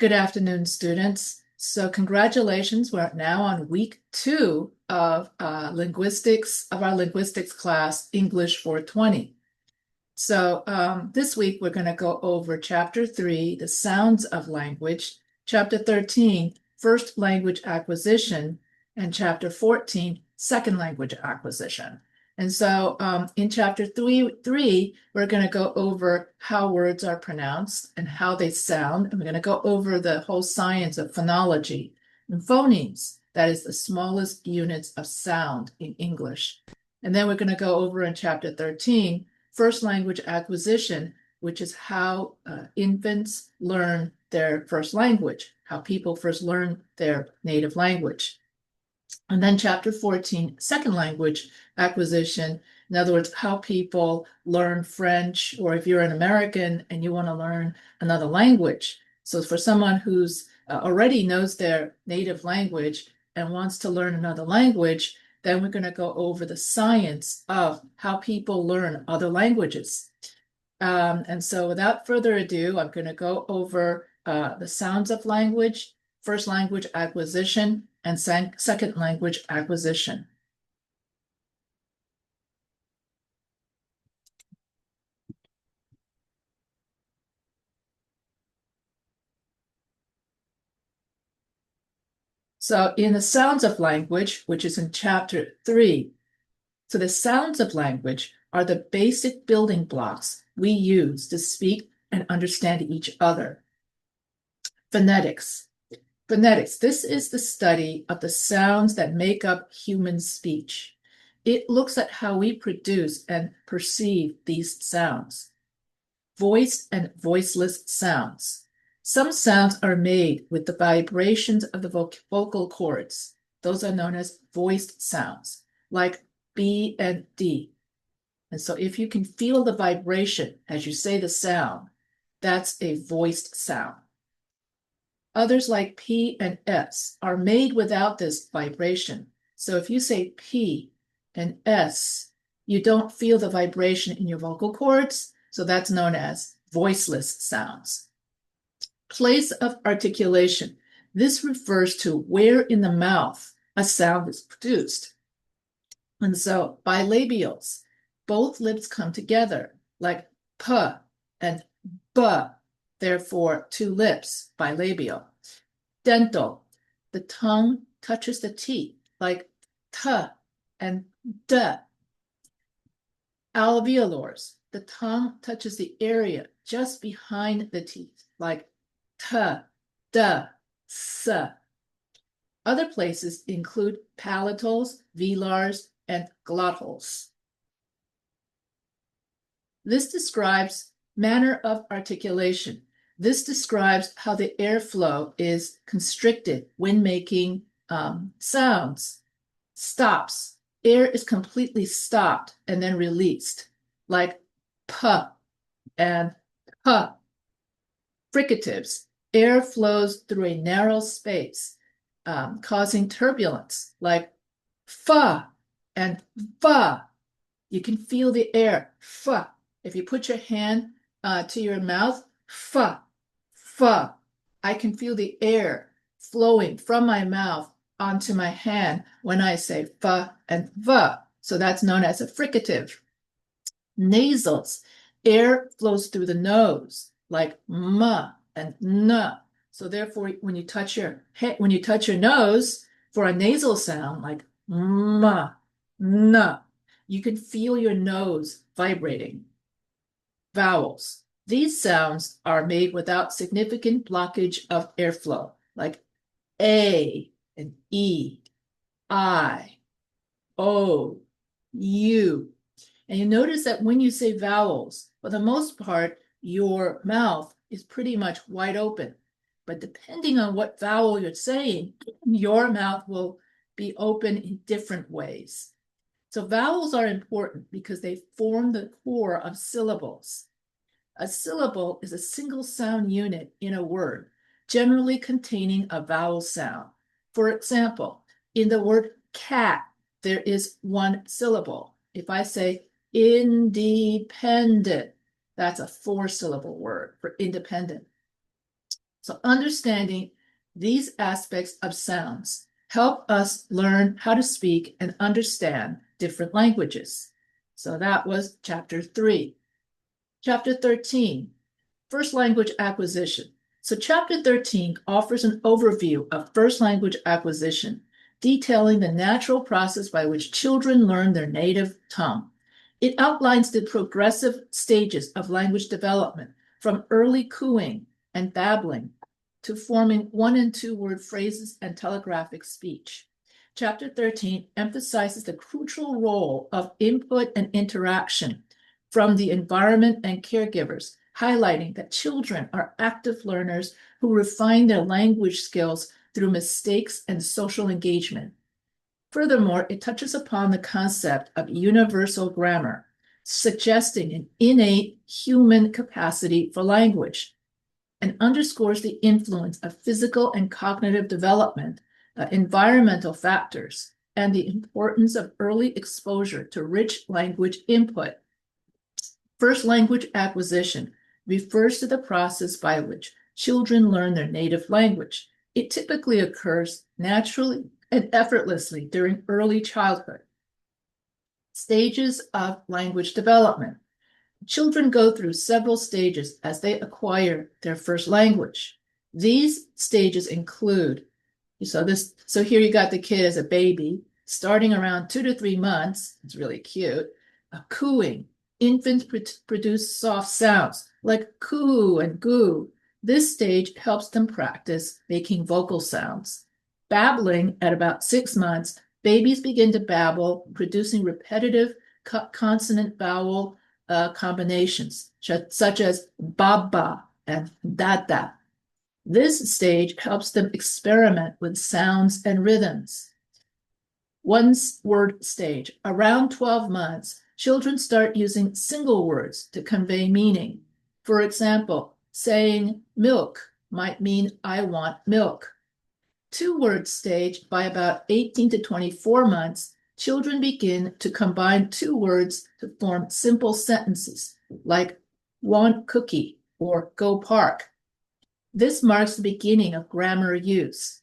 Good afternoon, students. So congratulations, we're now on week 2 of our linguistics class, English 420. So this week we're going to go over Chapter 3, the sounds of language, Chapter 13, first language acquisition, and Chapter 14, second language acquisition. And so in Chapter 3, we're going to go over how words are pronounced and how they sound. And we're going to go over the whole science of phonology and phonemes, that is the smallest units of sound in English. And then we're going to go over in Chapter 13, first language acquisition, which is how infants learn their first language, how people first learn their native language. And then Chapter 14, second language acquisition. In other words, how people learn French, or if you're an American and you want to learn another language. So for someone who's already knows their native language and wants to learn another language, then we're going to go over the science of how people learn other languages. And so without further ado, I'm going to go over the sounds of language, first language acquisition, and second language acquisition. So in the sounds of language, which is in Chapter 3, so the sounds of language are the basic building blocks we use to speak and understand each other. Phonetics. Phonetics, this is the study of the sounds that make up human speech. It looks at how we produce and perceive these sounds. Voiced and voiceless sounds. Some sounds are made with the vibrations of the vocal cords. Those are known as voiced sounds, like B and D. And so if you can feel the vibration as you say the sound, that's a voiced sound. Others, like P and S, are made without this vibration. So if you say P and S, you don't feel the vibration in your vocal cords, so that's known as voiceless sounds. Place of articulation. This refers to where in the mouth a sound is produced. And so bilabials, both lips come together, like P and B, therefore two lips, bilabial. Dental, the tongue touches the teeth, like T and D. Alveolars, the tongue touches the area just behind the teeth, like T, D, S. Other places include palatals, velars, and glottals. This describes manner of articulation. This describes how the airflow is constricted when making sounds. Stops. Air is completely stopped and then released, like P and P. Fricatives. Air flows through a narrow space, causing turbulence, like F and V. You can feel the air, F. If you put your hand to your mouth, F, F. I can feel the air flowing from my mouth onto my hand when I say F and V. So that's known as a fricative. Nasals. Air flows through the nose, like M and N. So therefore, when you touch your nose for a nasal sound, like M, N, you can feel your nose vibrating. Vowels. These sounds are made without significant blockage of airflow, like A and E, I, O, U. And you notice that when you say vowels, for the most part, your mouth is pretty much wide open. But depending on what vowel you're saying, your mouth will be open in different ways. So vowels are important because they form the core of syllables. A syllable is a single sound unit in a word, generally containing a vowel sound. For example, in the word cat, there is one syllable. If I say independent, that's a 4-syllable word for independent. So understanding these aspects of sounds help us learn how to speak and understand different languages. So that was chapter 3. Chapter 13, first language acquisition. So chapter 13 offers an overview of first language acquisition, detailing the natural process by which children learn their native tongue. It outlines the progressive stages of language development, from early cooing and babbling to forming 1- and 2-word phrases and telegraphic speech. Chapter 13 emphasizes the crucial role of input and interaction from the environment and caregivers, highlighting that children are active learners who refine their language skills through mistakes and social engagement. Furthermore, it touches upon the concept of universal grammar, suggesting an innate human capacity for language, and underscores the influence of physical and cognitive development, environmental factors, and the importance of early exposure to rich language input. First language acquisition refers to the process by which children learn their native language. It typically occurs naturally and effortlessly during early childhood. Stages of language development. Children go through several stages as they acquire their first language. These stages include, so here you got the kid as a baby, starting around 2 to 3 months. It's really cute. Cooing. Infants produce soft sounds like coo and goo. This stage helps them practice making vocal sounds. Babbling at about 6 months, babies begin to babble, producing repetitive consonant vowel combinations, such as baba and dada. This stage helps them experiment with sounds and rhythms. 1-word stage. Around 12 months, children start using single words to convey meaning. For example, saying milk might mean I want milk. 2-word stage. By about 18 to 24 months, children begin to combine 2 words to form simple sentences like want cookie or go park. This marks the beginning of grammar use.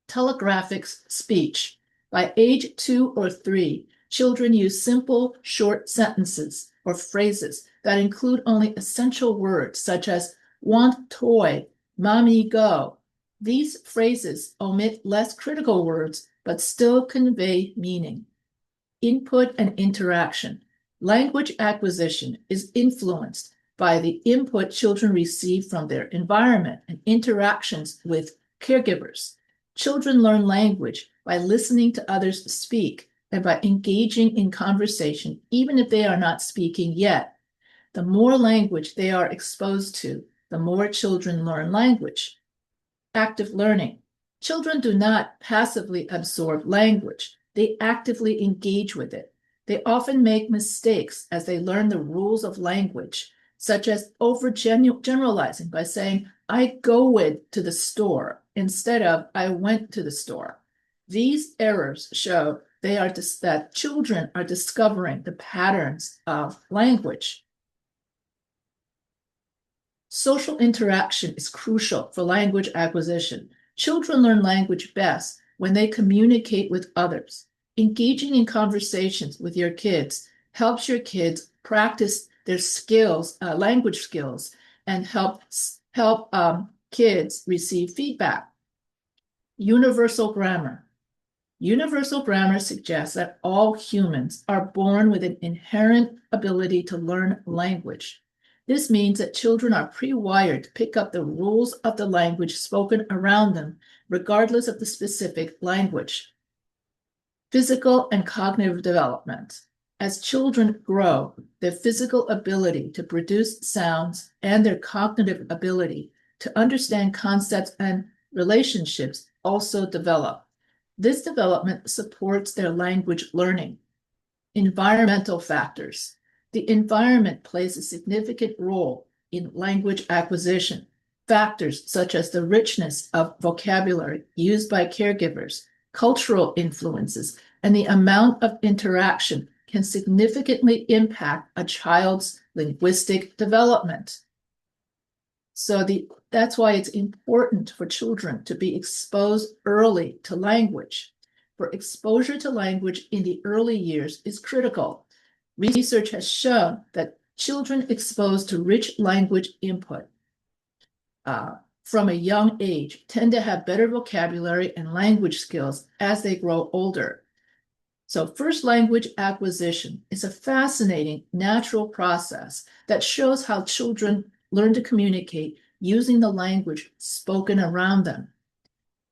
Telegraphic speech. By age 2 or 3, children use simple, short sentences or phrases that include only essential words such as want toy, mommy go. These phrases omit less critical words but still convey meaning. Input and interaction. Language acquisition is influenced by the input children receive from their environment and interactions with caregivers. Children learn language by listening to others speak and by engaging in conversation, even if they are not speaking yet. The more language they are exposed to, the more children learn language. Active learning. Children do not passively absorb language. They actively engage with it. They often make mistakes as they learn the rules of language, such as overgeneralizing by saying, I go to the store instead of I went to the store. These errors show that children are discovering the patterns of language. Social interaction is crucial for language acquisition. Children learn language best when they communicate with others. Engaging in conversations with your kids helps your kids practice their skills, language skills, and help kids receive feedback. Universal grammar. Universal grammar suggests that all humans are born with an inherent ability to learn language. This means that children are pre-wired to pick up the rules of the language spoken around them, regardless of the specific language. Physical and cognitive development. As children grow, their physical ability to produce sounds and their cognitive ability to understand concepts and relationships also develop. This development supports their language learning. Environmental factors. The environment plays a significant role in language acquisition. Factors such as the richness of vocabulary used by caregivers, cultural influences, and the amount of interaction can significantly impact a child's linguistic development. So that's why it's important for children to be exposed early to language. For exposure to language in the early years is critical. Research has shown that children exposed to rich language input from a young age tend to have better vocabulary and language skills as they grow older. So first language acquisition is a fascinating natural process that shows how children learn to communicate using the language spoken around them.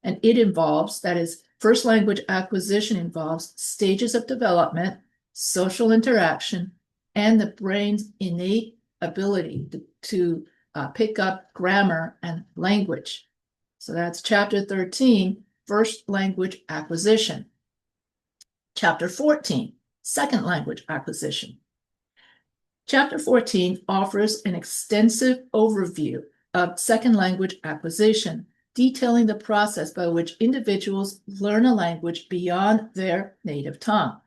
And it involves, that is, first language acquisition involves stages of development, social interaction, and the brain's innate ability to pick up grammar and language. So that's chapter 13, first language acquisition. Chapter 14, second language acquisition. Chapter 14 offers an extensive overview of second language acquisition, detailing the process by which individuals learn a language beyond their native tongue.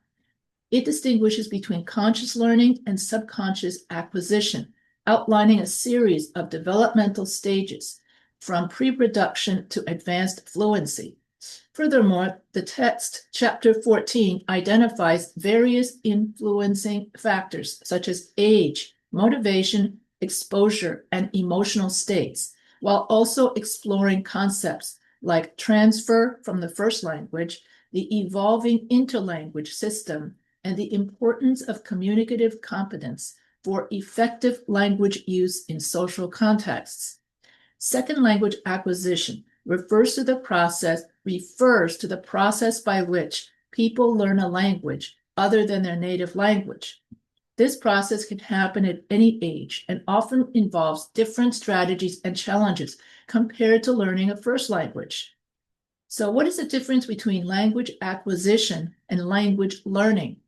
It distinguishes between conscious learning and subconscious acquisition, outlining a series of developmental stages from pre-production to advanced fluency. Furthermore, the text, chapter 14, identifies various influencing factors such as age, motivation, exposure, and emotional states, while also exploring concepts like transfer from the first language, the evolving interlanguage system, and the importance of communicative competence for effective language use in social contexts. Second language acquisition refers to the process by which people learn a language other than their native language. This process can happen at any age and often involves different strategies and challenges compared to learning a first language. So what is the difference between language acquisition and language learning?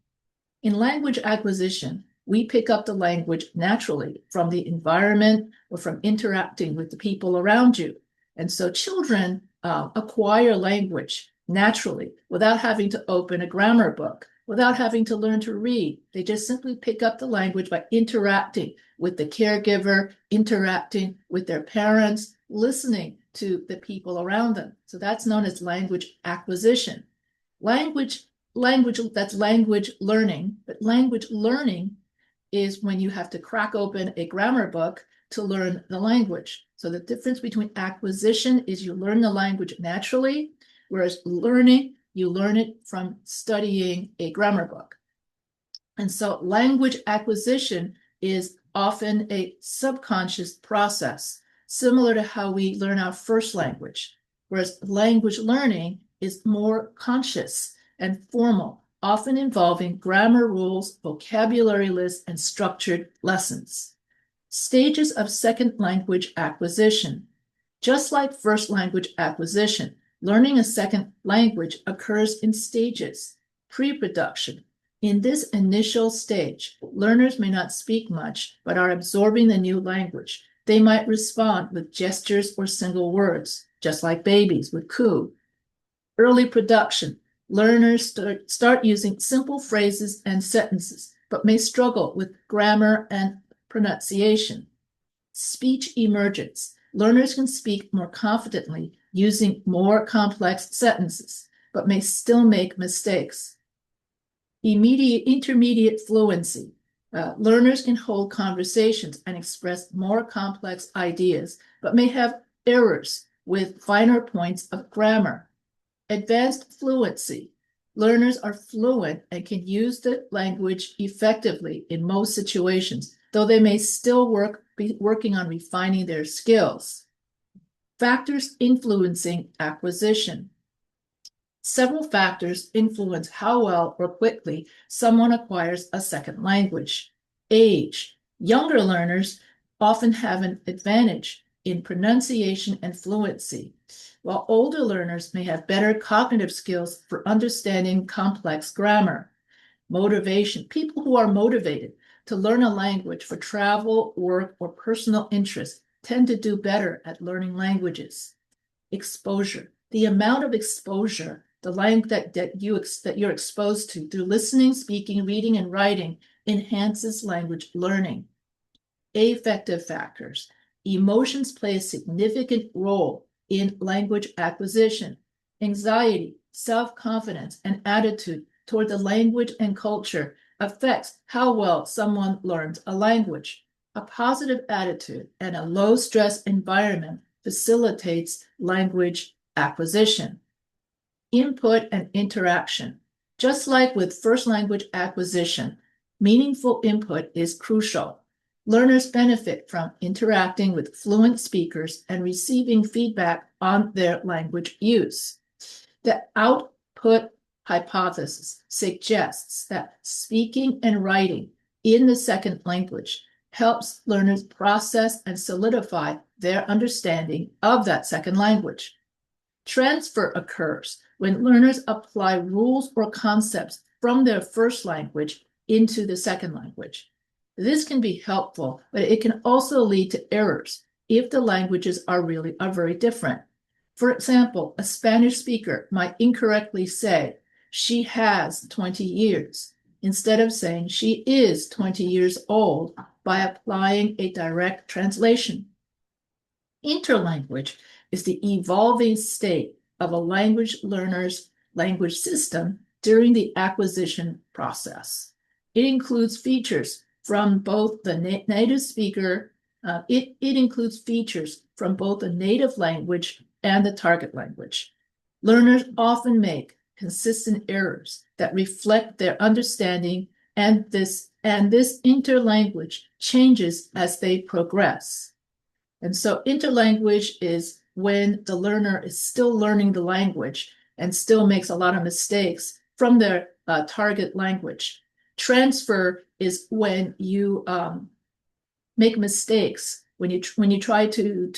In language acquisition, we pick up the language naturally from the environment or from interacting with the people around you. And so children acquire language naturally without having to open a grammar book, without having to learn to read. They just simply pick up the language by interacting with the caregiver, interacting with their parents, listening to the people around them. So that's known as language acquisition. That's language learning, but language learning is when you have to crack open a grammar book to learn the language. So the difference between acquisition is you learn the language naturally, whereas learning, you learn it from studying a grammar book. And so language acquisition is often a subconscious process, similar to how we learn our first language, whereas language learning is more conscious and formal, often involving grammar rules, vocabulary lists, and structured lessons. Stages of second language acquisition. Just like first language acquisition, learning a second language occurs in stages. Pre-production. In this initial stage, learners may not speak much, but are absorbing the new language. They might respond with gestures or single words, just like babies with coo. Early production. Learners start using simple phrases and sentences, but may struggle with grammar and pronunciation. Speech emergence. Learners can speak more confidently using more complex sentences, but may still make mistakes. Intermediate fluency. Learners can hold conversations and express more complex ideas, but may have errors with finer points of grammar. Advanced fluency. Learners are fluent and can use the language effectively in most situations, though they may still be working on refining their skills. Factors influencing acquisition. Several factors influence how well or quickly someone acquires a second language. Age. Younger learners often have an advantage in pronunciation and fluency, while older learners may have better cognitive skills for understanding complex grammar. Motivation. People who are motivated to learn a language for travel, work, or personal interest tend to do better at learning languages. Exposure. The amount of exposure, the language that you're exposed to through listening, speaking, reading, and writing enhances language learning. Affective factors. Emotions play a significant role in language acquisition. Anxiety, self-confidence, and attitude toward the language and culture affects how well someone learns a language. A positive attitude and a low-stress environment facilitates language acquisition. Input and interaction. Just like with first language acquisition, meaningful input is crucial. Learners benefit from interacting with fluent speakers and receiving feedback on their language use. The output hypothesis suggests that speaking and writing in the second language helps learners process and solidify their understanding of that second language. Transfer occurs when learners apply rules or concepts from their first language into the second language. This can be helpful, but it can also lead to errors if the languages are very different. For example, a Spanish speaker might incorrectly say, she has 20 years, instead of saying she is 20 years old by applying a direct translation. Interlanguage is the evolving state of a language learner's language system during the acquisition process. It includes features from both the native speaker, it includes features from both the native language and the target language. Learners often make consistent errors that reflect their understanding, and this interlanguage changes as they progress. And so interlanguage is when the learner is still learning the language and still makes a lot of mistakes from their target language. Transfer is when you make mistakes when you try to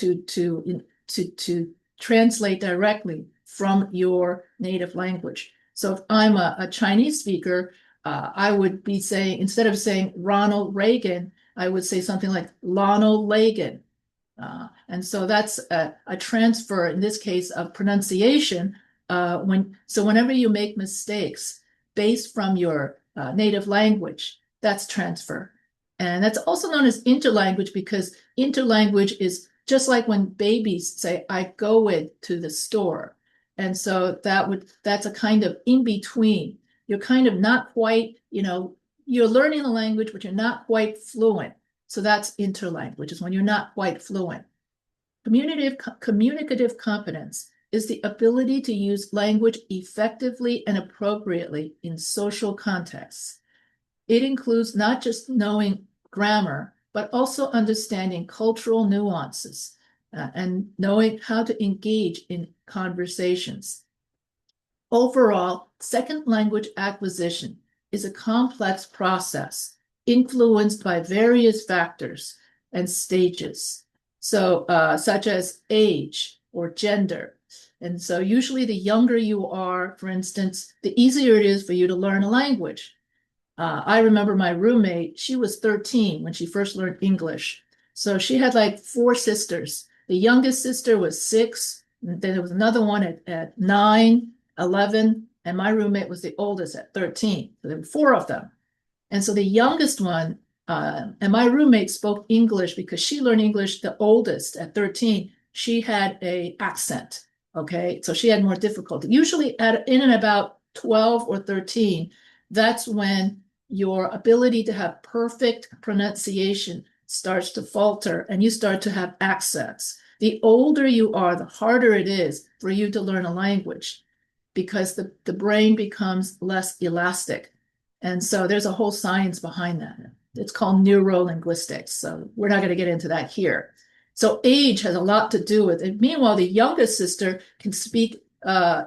translate directly from your native language. So if I'm a Chinese speaker, I would be saying, instead of saying Ronald Reagan, I would say something like Lonald Lagan. And so that's a transfer, in this case, of pronunciation. Whenever you make mistakes based from your native language, that's transfer. And that's also known as interlanguage, because interlanguage is just like when babies say, I go to the store. And so that's a kind of in between. You're kind of not quite, you're learning the language, but you're not quite fluent. So that's interlanguage, is when you're not quite fluent. Communicative competence is the ability to use language effectively and appropriately in social contexts. It includes not just knowing grammar, but also understanding cultural nuances and knowing how to engage in conversations. Overall, second language acquisition is a complex process influenced by various factors and stages, such as age or gender. And so usually the younger you are, for instance, the easier it is for you to learn a language. I remember my roommate, she was 13 when she first learned English. So she had like 4 sisters. The youngest sister was 6, and then there was another one at 9, 11, and my roommate was the oldest at 13. So there were 4 of them. And so the youngest one, and my roommate spoke English because she learned English the oldest at 13. She had an accent, okay? So she had more difficulty. Usually in and about 12 or 13, that's when your ability to have perfect pronunciation starts to falter and you start to have accents. The older you are, the harder it is for you to learn a language, because the brain becomes less elastic. And so there's a whole science behind that. It's called neurolinguistics. So we're not going to get into that here. So age has a lot to do with it. Meanwhile, the youngest sister can speak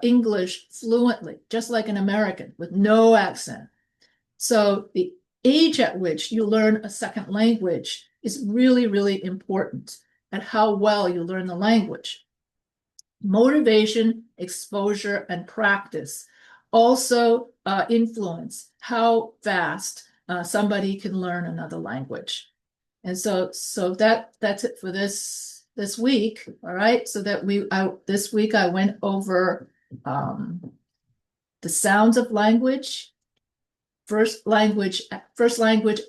English fluently, just like an American with no accent. So the age at which you learn a second language is really, really important at how well you learn the language. Motivation, exposure, and practice also influence how fast somebody can learn another language. And so that's it for this week. All right. So that this week I went over the sounds of language, first language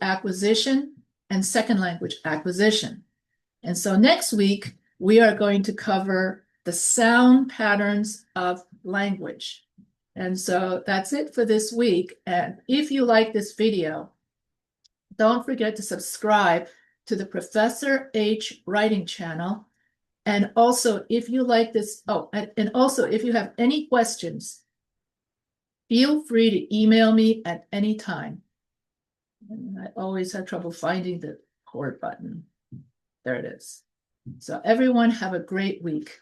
acquisition, and second language acquisition. And so next week, we are going to cover the sound patterns of language. And so that's it for this week. And if you like this video, don't forget to subscribe to the Professor H Writing channel. And also, if you like this, and also, if you have any questions, feel free to email me at any time. And I always have trouble finding the record button. There it is. So everyone have a great week.